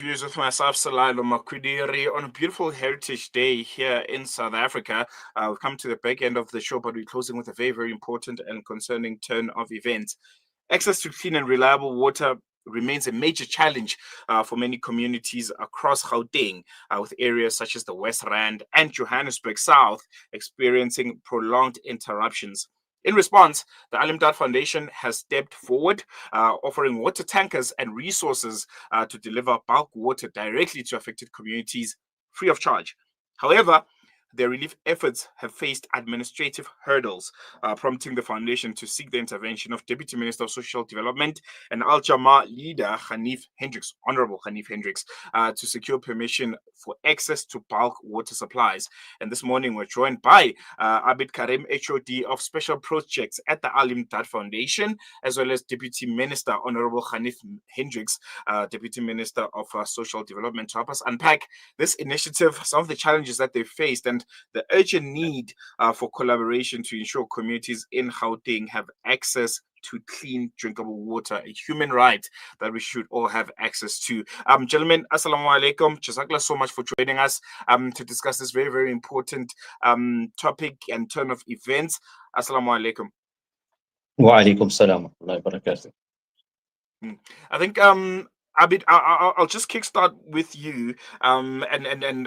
Views with myself, Selaelo, Makhwidiri, on a beautiful Heritage Day here in South Africa. We've come to the back end of the show, but we're closing with a very, very important and concerning turn of events. Access to clean and reliable water remains a major challenge for many communities across Gauteng, with areas such as the West Rand and Johannesburg South experiencing prolonged interruptions. In response, the Imdaad Foundation has stepped forward, offering water tankers and resources to deliver bulk water directly to affected communities free of charge. However, their relief efforts have faced administrative hurdles, prompting the foundation to seek the intervention of Deputy Minister of Social Development and Al Jama leader Ganief Hendriks, Honorable Ganief Hendriks, to secure permission for access to bulk water supplies. And this morning we're joined by Abed Karrim, HOD of Special Projects at the Imdaad Foundation, as well as Deputy Minister Honorable Ganief Hendriks, Deputy Minister of Social Development, to help us unpack this initiative, some of the challenges that they faced, and the urgent need for collaboration to ensure communities in Gauteng have access to clean drinkable water, a human right that we should all have access to. Gentlemen, assalamu alaikum. Jazakallah so much for joining us to discuss this very, very important topic and turn of events. Assalamu alaikum. Wa alaikum salam wa barakatuh. I think Abid, I'll just kickstart with you, and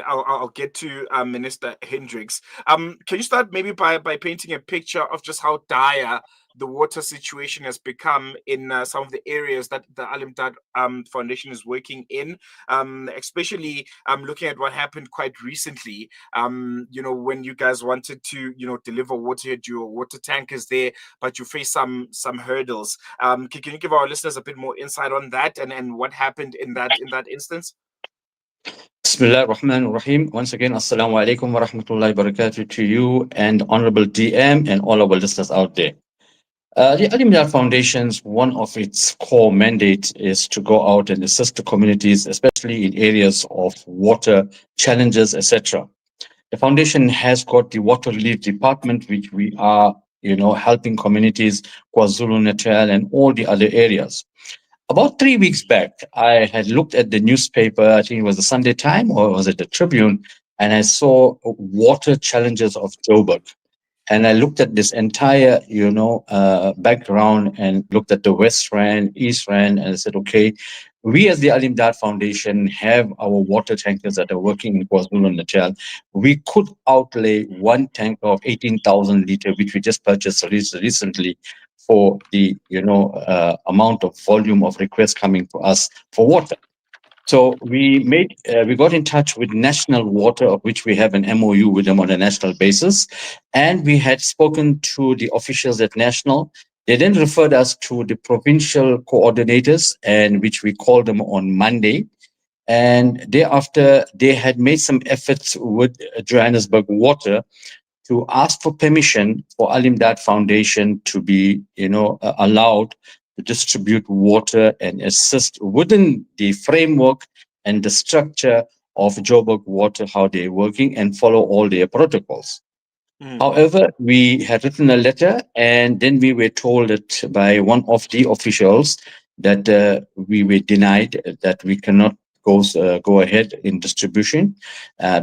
I'll get to Minister Hendriks. Can you start maybe by painting a picture of just how dire the water situation has become in some of the areas that the Imdaad Foundation is working in, especially looking at what happened quite recently, when you guys wanted to, deliver water, you had your water tankers there, but you faced some hurdles. Can you give our listeners a bit more insight on that and what happened in that instance? Bismillah ar-Rahman ar-Rahim. Once again, assalamu alaikum wa rahmatullahi wa barakatuh to you and Honorable DM and all our listeners out there. The Imdaad Foundation's one of its core mandates is to go out and assist the communities, especially in areas of water challenges, etc. The foundation has got the water relief department, which we are, helping communities, KwaZulu-Natal and all the other areas. About 3 weeks back, I had looked at the newspaper, I think it was the Sunday Time or was it the Tribune, and I saw water challenges of Joburg. And I looked at this entire, background and looked at the West Rand, East Rand, and I said, okay, we as the Imdaad Foundation have our water tankers that are working in KwaZulu-Natal. We could outlay one tanker of 18,000 liters, which we just purchased recently for the, amount of volume of requests coming to us for water. So we got in touch with National Water, of which we have an MOU with them on a national basis. And we had spoken to the officials at National. They then referred us to the provincial coordinators, and which we called them on Monday. And thereafter, they had made some efforts with Johannesburg Water to ask for permission for Imdaad Foundation to be, allowed to distribute water and assist within the framework and the structure of Joburg Water, how they're working and follow all their protocols. However, we had written a letter and then we were told that by one of the officials that we were denied, that we cannot go ahead in distribution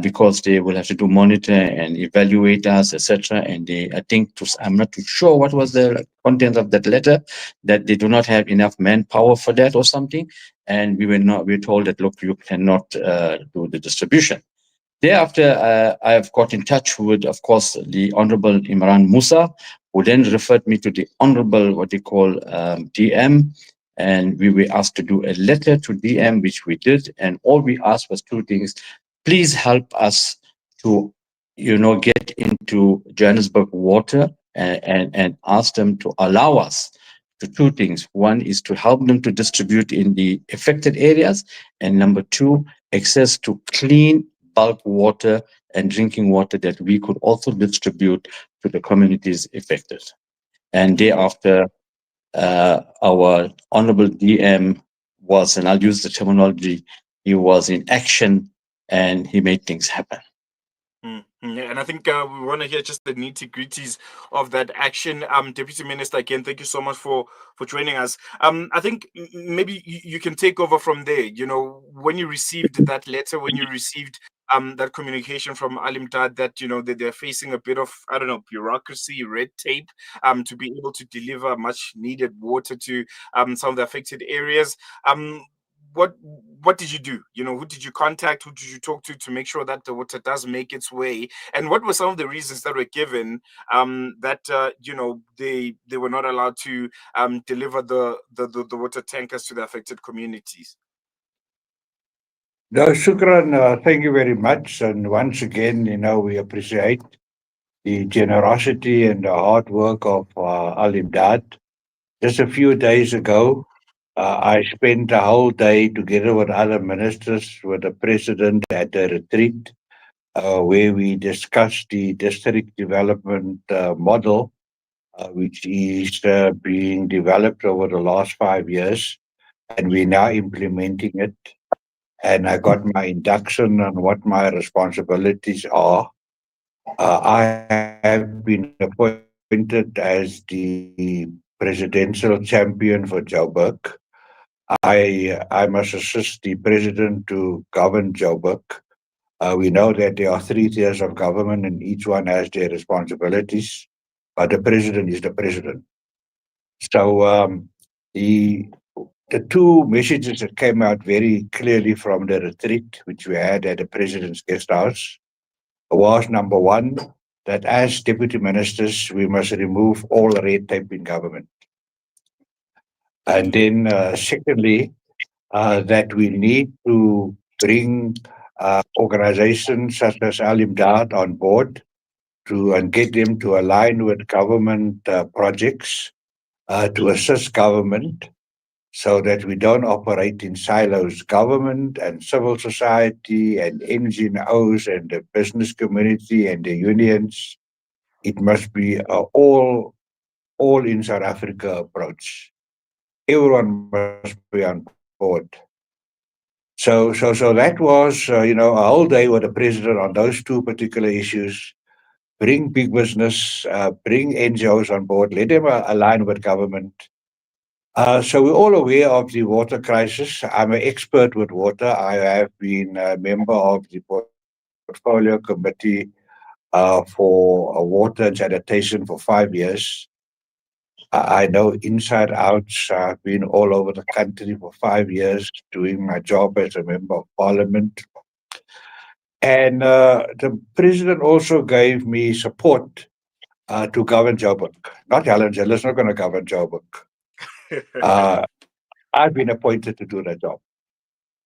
because they will have to do monitor and evaluate us, etc. And I'm not too sure what was the content of that letter, that they do not have enough manpower for that or something. And we were told that, look, you cannot do the distribution. Thereafter, I have got in touch with, of course, the Honorable Imran Musa, who then referred me to the Honorable, what they call DM. And we were asked to do a letter to DM, which we did. And all we asked was two things. Please help us to, get into Johannesburg Water and ask them to allow us to two things. One is to help them to distribute in the affected areas. And number two, access to clean bulk water and drinking water that we could also distribute to the communities affected. And thereafter, our Honorable DM was, and I'll use the terminology, he was in action and he made things happen. Yeah, and I think we want to hear just the nitty gritties of that action. Deputy Minister, again, thank you so much for joining us. I think maybe you can take over from there. You know, when you received that letter, when you received that communication from Imdaad that that they're facing a bit of, I don't know, bureaucracy, red tape, to be able to deliver much needed water to some of the affected areas. Um, what did you do? You know, who did you contact? Who did you talk to make sure that the water does make its way? And what were some of the reasons that were given that they were not allowed to deliver the water tankers to the affected communities? No, Shukran, thank you very much. And once again, we appreciate the generosity and the hard work of Al Imdaad. Just a few days ago, I spent a whole day together with other ministers, with the president at a retreat where we discussed the district development model, which is being developed over the last 5 years, and we're now implementing it. And I got my induction on what my responsibilities are. I have been appointed as the presidential champion for Joburg. I must assist the president to govern Joburg. We know that there are 3 tiers of government and each one has their responsibilities, but the president is the president. So the the two messages that came out very clearly from the retreat, which we had at the president's guest house, was number one, that as deputy ministers, we must remove all red tape in government. And then, secondly, that we need to bring organizations such as Al Imdaad on board and get them to align with government projects to assist government so that we don't operate in silos. Government and civil society and NGOs and the business community and the unions, it must be all in South Africa approach. Everyone must be on board. So that was a whole day with the president on those two particular issues. Bring big business, bring NGOs on board, let them align with government. So we're all aware of the water crisis. I'm an expert with water. I have been a member of the portfolio committee for water and sanitation for 5 years. I know inside out. I've been all over the country for 5 years doing my job as a member of parliament. And the president also gave me support to govern Joburg. Not Helen Zeller's not going to govern Joburg. Uh, I've been appointed to do that job.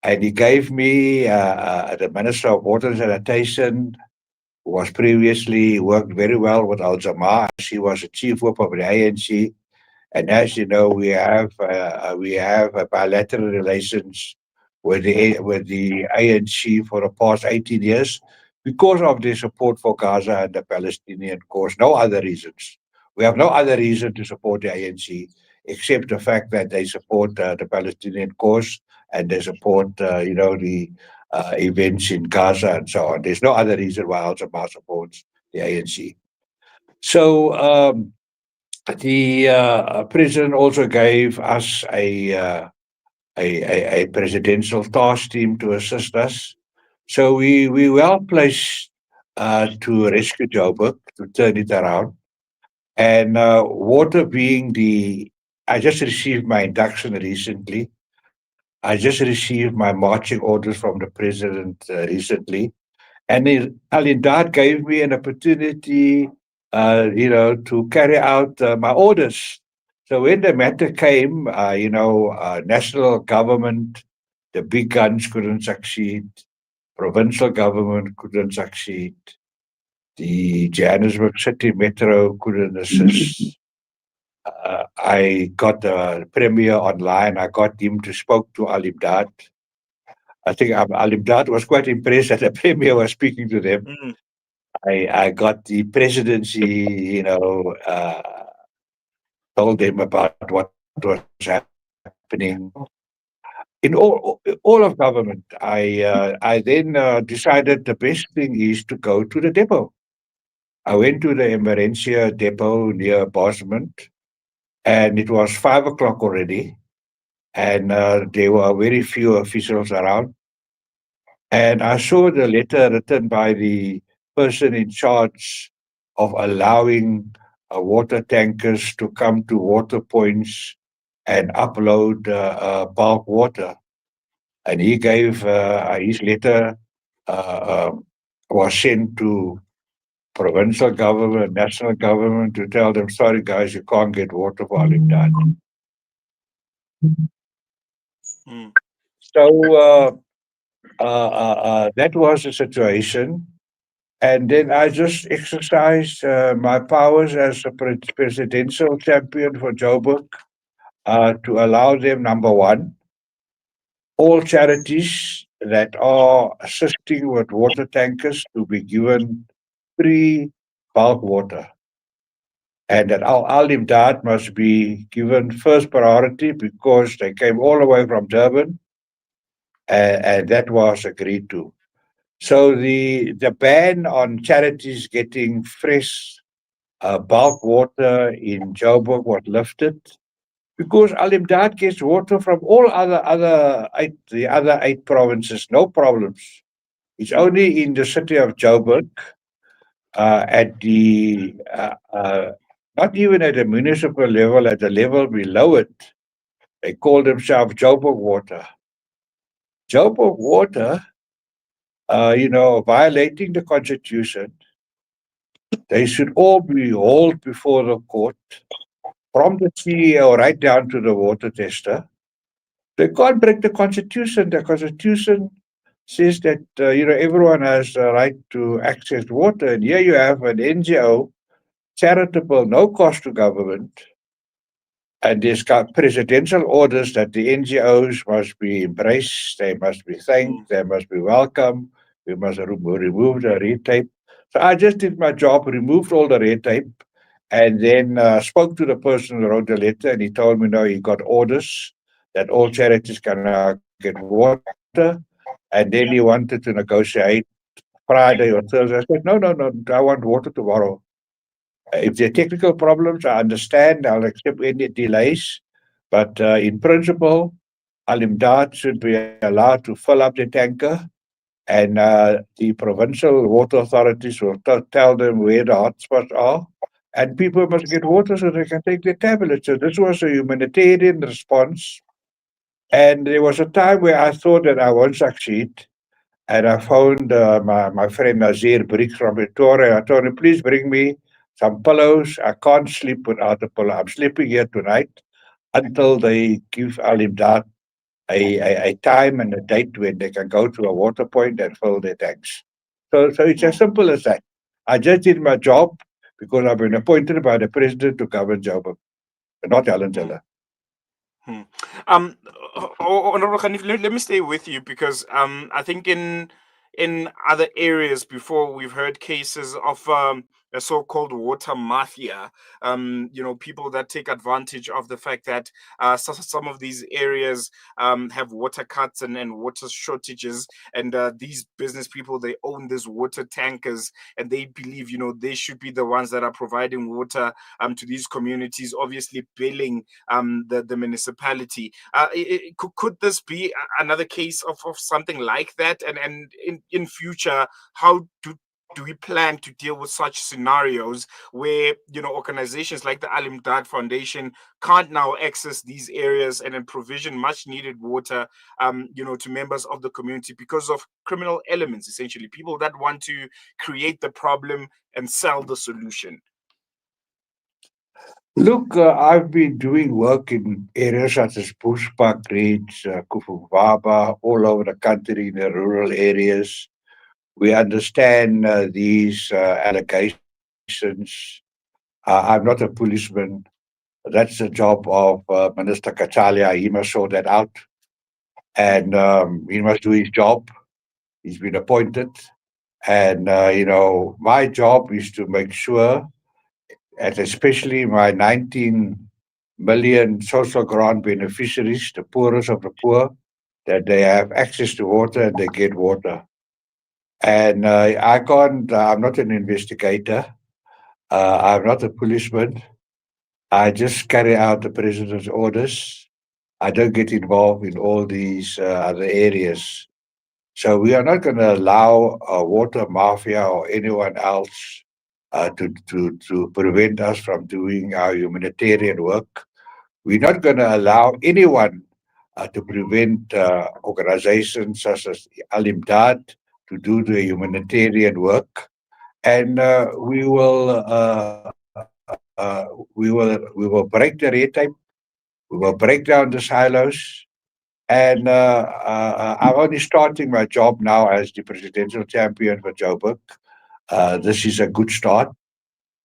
And he gave me the Minister of Water and Sanitation, who was previously worked very well with Al Jamaa. She was a chief whip of the ANC. And as you know, we have bilateral relations with the ANC for the past 18 years because of their support for Gaza and the Palestinian cause. No other reasons. We have no other reason to support the ANC except the fact that they support the Palestinian cause and they support, the events in Gaza and so on. There's no other reason why Al Jamaa supports the ANC. So. The president also gave us a presidential task team to assist us. So we well placed to rescue Joburg, to turn it around. And water being I just received my induction recently. I just received my marching orders from the president recently. And Al gave me an opportunity, to carry out my orders. So when the matter came, national government, the big guns couldn't succeed, provincial government couldn't succeed, the Johannesburg City Metro couldn't assist. I got the premier online. I got him to spoke to Al Imdaad. I think Al Imdaad was quite impressed that the premier was speaking to them. Mm. I got the presidency, told them about what was happening. in all of government, I then decided the best thing is to go to the depot. I went to the Emerencia depot near Bosman, and it was 5 o'clock already, and there were very few officials around. And I saw the letter written by the person in charge of allowing water tankers to come to water points and upload bulk water. And he gave his letter was sent to provincial government, national government to tell them, sorry guys, you can't get water for Imdaad. Mm. So that was the situation. And then I just exercised my powers as a presidential champion for Joburg to allow them, number one, all charities that are assisting with water tankers to be given free bulk water. And that Al Imdaad must be given first priority because they came all the way from Durban, and that was agreed to. So the ban on charities getting fresh bulk water in Joburg was lifted because Al Imdaad gets water from all the other 8 provinces, no problems. It's only in the city of Joburg at the not even at the municipal level, at the level below it, they call themselves Joburg Water. Joburg Water, violating the constitution. They should all be hauled before the court, from the CEO right down to the water tester. They can't break the constitution. The constitution says that everyone has the right to access water, and here you have an NGO, charitable, no cost to government, and there's got presidential orders that the NGOs must be embraced, they must be thanked, they must be welcome, we must remove the red tape. So I just did my job, removed all the red tape, and then spoke to the person who wrote the letter, and he told me, no, he got orders that all charities can now get water, and then he wanted to negotiate Friday or Thursday. I said, no, I want water tomorrow. If there are technical problems, I understand. I'll accept any delays. But in principle, Al Imdaad should be allowed to fill up the tanker, and the provincial water authorities will tell them where the hotspots are. And people must get water so they can take their tablets. So this was a humanitarian response. And there was a time where I thought that I won't succeed. And I found my friend Nazir Briggs from Victoria. I told him, please bring me some pillows. I can't sleep without a pillow. I'm sleeping here tonight until they give Al Imdaad a time and a date when they can go to a water point and fill their tanks. So it's as simple as that. I just did my job because I've been appointed by the president to govern Joburg, not Alan Zeller. Hmm. Um, Honorable Ganief, let me stay with you because I think in other areas before we've heard cases of a so-called water mafia. People that take advantage of the fact that some of these areas have water cuts and water shortages, and these business people, they own these water tankers, and they believe they should be the ones that are providing water to these communities, obviously billing the municipality. Could this be another case of something like that? And in future, how do we plan to deal with such scenarios where organizations like the Al Imdaad Foundation can't now access these areas and then provision much needed water to members of the community because of criminal elements, essentially people that want to create the problem and sell the solution? Look, I've been doing work in areas such as Bushbuck Ridge, Kufubaba, all over the country in the rural areas. We understand these allegations. I'm not a policeman. That's the job of Minister Kachalia. He must sort that out. And he must do his job. He's been appointed. And, my job is to make sure, and especially my 19 million social grant beneficiaries, the poorest of the poor, that they have access to water and they get water. And I can't, I'm not an investigator. I'm not a policeman. I just carry out the president's orders. I don't get involved in all these other areas. So we are not going to allow a water mafia or anyone else to prevent us from doing our humanitarian work. We're not going to allow anyone to prevent organizations such as Al Imdaad to do the humanitarian work. And we will break the red tape. We will break down the silos. And I'm only starting my job now as the presidential champion for Joburg. This is a good start.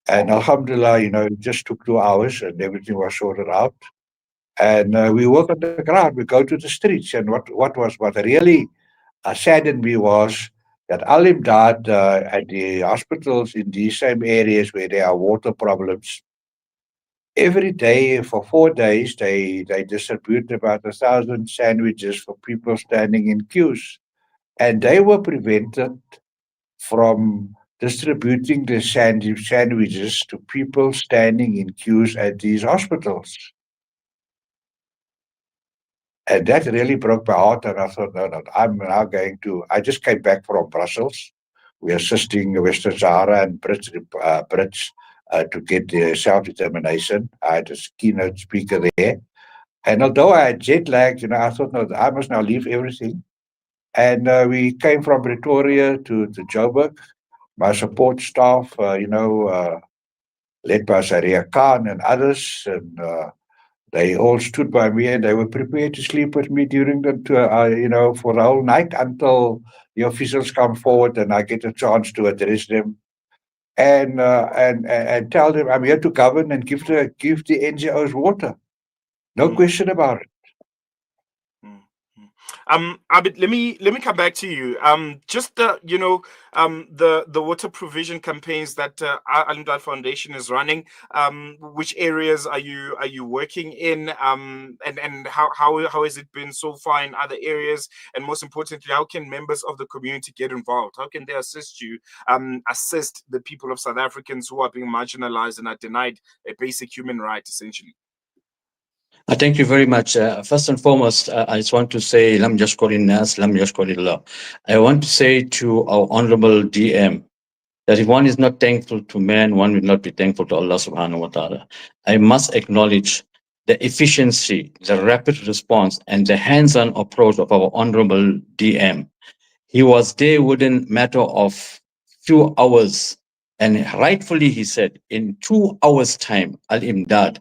And Alhamdulillah, it just took 2 hours and everything was sorted out. And we work on the ground. We go to the streets. And what really saddened me was that Al Imdaad at the hospitals in these same areas where there are water problems, every day for 4 days, they distribute about 1,000 sandwiches for people standing in queues. And they were prevented from distributing the sandwiches to people standing in queues at these hospitals. And that really broke my heart. And I thought, no, I'm now going to. I just came back from Brussels. We're assisting Western Sahara and Brits to get their self determination. I had a keynote speaker there. And although I had jet lag, I thought, no, I must now leave everything. And we came from Pretoria to Joburg. My support staff, led by Saria Khan and others, and they all stood by me and they were prepared to sleep with me during the tour, for the whole night until the officials come forward and I get a chance to address them and tell them I'm here to govern and give the NGOs water. No question about it. Abed, let me come back to you. Just the water provision campaigns that Al Imdaad Foundation is running. Which areas are you working in? And how has it been so far in other areas? And most importantly, how can members of the community get involved? How can they assist you? Assist the people of South Africans who are being marginalized and are denied a basic human right, essentially. Thank you very much. First and foremost, I just want to say, Lam yashkurin nas, lam yashkurillah. I want to say to our honorable DM that if one is not thankful to man, one will not be thankful to Allah subhanahu wa ta'ala. I must acknowledge the efficiency, the rapid response, and the hands-on approach of our honorable DM. He was there within a matter of few hours, and rightfully he said, in 2 hours' time, Al Imdaad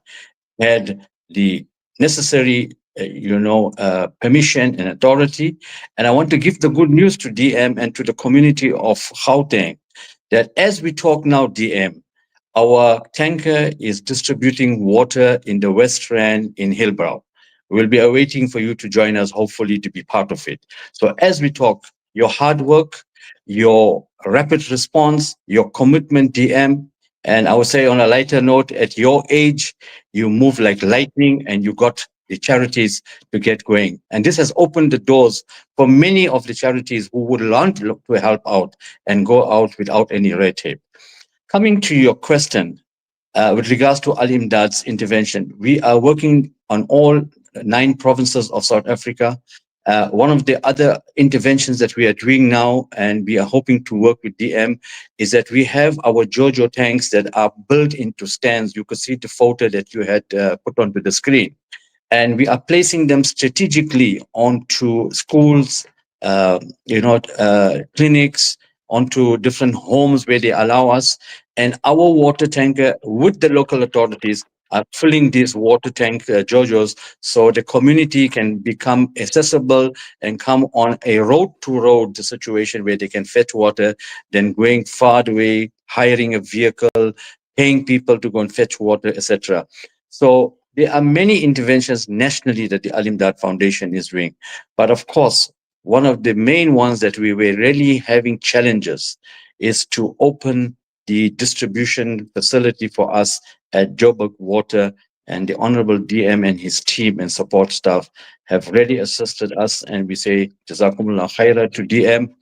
had the necessary permission and authority. And I want to give the good news to DM and to the community of Gauteng that as we talk now, DM, our tanker is distributing water in the West Rand in Hillbrow. We'll be awaiting for you to join us, hopefully to be part of it. So as we talk, your hard work, your rapid response, your commitment, DM, and I would say on a lighter note, at your age, you move like lightning and you got the charities to get going. And this has opened the doors for many of the charities who would want to help out and go out without any red tape. Coming to your question, with regards to Al Imdaad's intervention, we are working on all 9 provinces of South Africa. One of the other interventions that we are doing now, and we are hoping to work with DM, is that we have our JoJo tanks that are built into stands. You could see the photo that you had put onto the screen. And we are placing them strategically onto schools, clinics, onto different homes where they allow us. And our water tanker with the local authorities are filling these water tank JoJos so the community can become accessible and come on a road-to-road situation where they can fetch water, then going far away, hiring a vehicle, paying people to go and fetch water, etc. So there are many interventions nationally that the Al Imdaad Foundation is doing. But of course, one of the main ones that we were really having challenges is to open the distribution facility for us at Joburg Water and the Honorable DM and his team and support staff have really assisted us. And we say, Jazakumullah khaira to DM.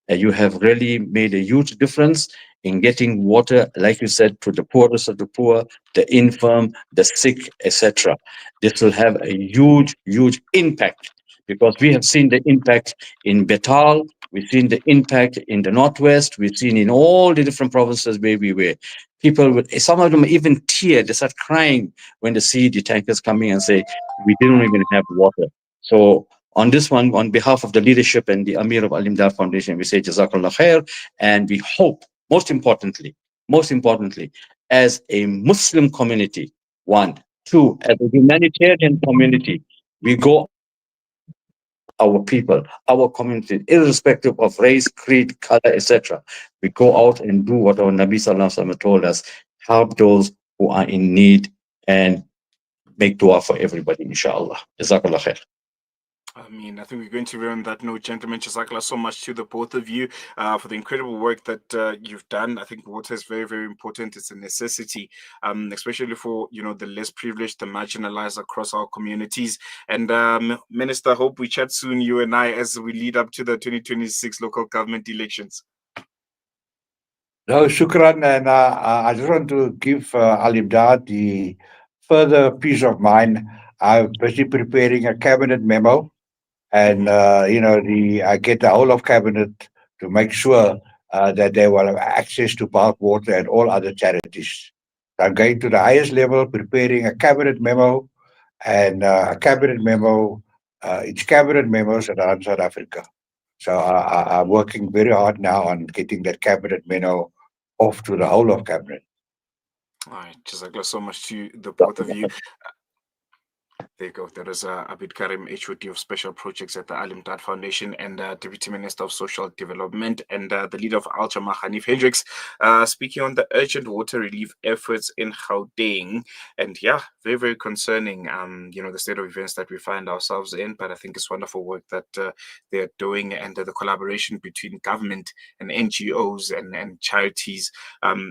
You have really made a huge difference in getting water, like you said, to the poorest of the poor, the infirm, the sick, etc. This will have a huge, huge impact, because we have seen the impact in Betal, we've seen the impact in the Northwest, we've seen in all the different provinces where we were. People would, some of them even tear, they start crying when they see the tankers coming and say, we didn't even have water. So on this one, on behalf of the leadership and the Amir of Imdaad Foundation, we say Jazakallah khair, and we hope, most importantly, as a Muslim community, one, two, as a humanitarian community, we go our people, our community, irrespective of race, creed, color, etc. We go out and do what our Nabi Sallallahu Alaihi Wasallam told us, help those who are in need and make dua for everybody, inshallah. Jazakallah khair. I mean, I think we're going to be on that note, gentlemen. Jazakallah so much to the both of you for the incredible work that you've done. I think water is very, very important. It's a necessity, especially for, you know, the less privileged, the marginalized across our communities. And Minister, I hope we chat soon, you and I, as we lead up to the 2026 local government elections. No, shukran. And I just want to give Al-Imdaad the further peace of mind. I'm busy preparing a cabinet memo. And, you know, I get the whole of cabinet to make sure that they will have access to bulk water and all other charities. I'm going to the highest level, preparing a cabinet memo, and a cabinet memo, it's cabinet memos around South Africa. So I'm working very hard now on getting that cabinet memo off to the whole of cabinet. All right, Jazakallah so much to the both of you. There you go. That is Abed Karrim, HOD of Special Projects at the Imdaad Foundation, and Deputy Minister of Social Development, and the leader of Al Jama, Ganief Hendriks, speaking on the urgent water relief efforts in Gauteng. And yeah, very, very concerning, you know, the state of events that we find ourselves in. But I think it's wonderful work that they're doing, and the collaboration between government and NGOs and charities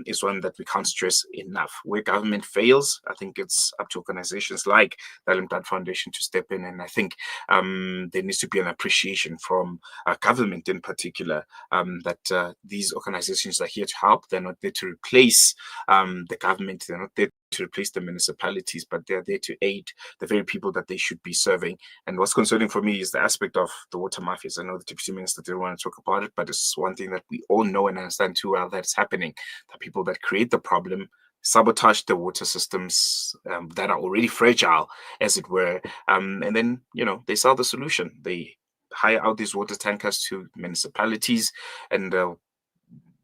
is one that we can't stress enough. Where government fails, I think it's up to organizations like the Imdaad Foundation to step in, and I think there needs to be an appreciation from government in particular that these organizations are here to help. They're not there to replace the government. They're not there to replace the municipalities, but they're there to aid the very people that they should be serving. And what's concerning for me is the aspect of the water mafias. I know the Deputy Minister didn't want to talk about it, but it's one thing that we all know and understand too well that's happening. The people that create the problem sabotage the water systems that are already fragile, as it were, and then, you know, they sell the solution. They hire out these water tankers to municipalities, and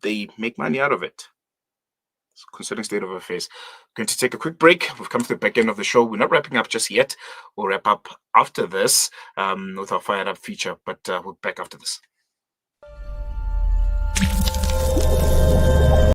they make money out of it. Concerning state of affairs. Going to take a quick break. We've come to the back end of the show. We're not wrapping up just yet. We'll wrap up after this with our Fired Up feature, but we'll be back after this.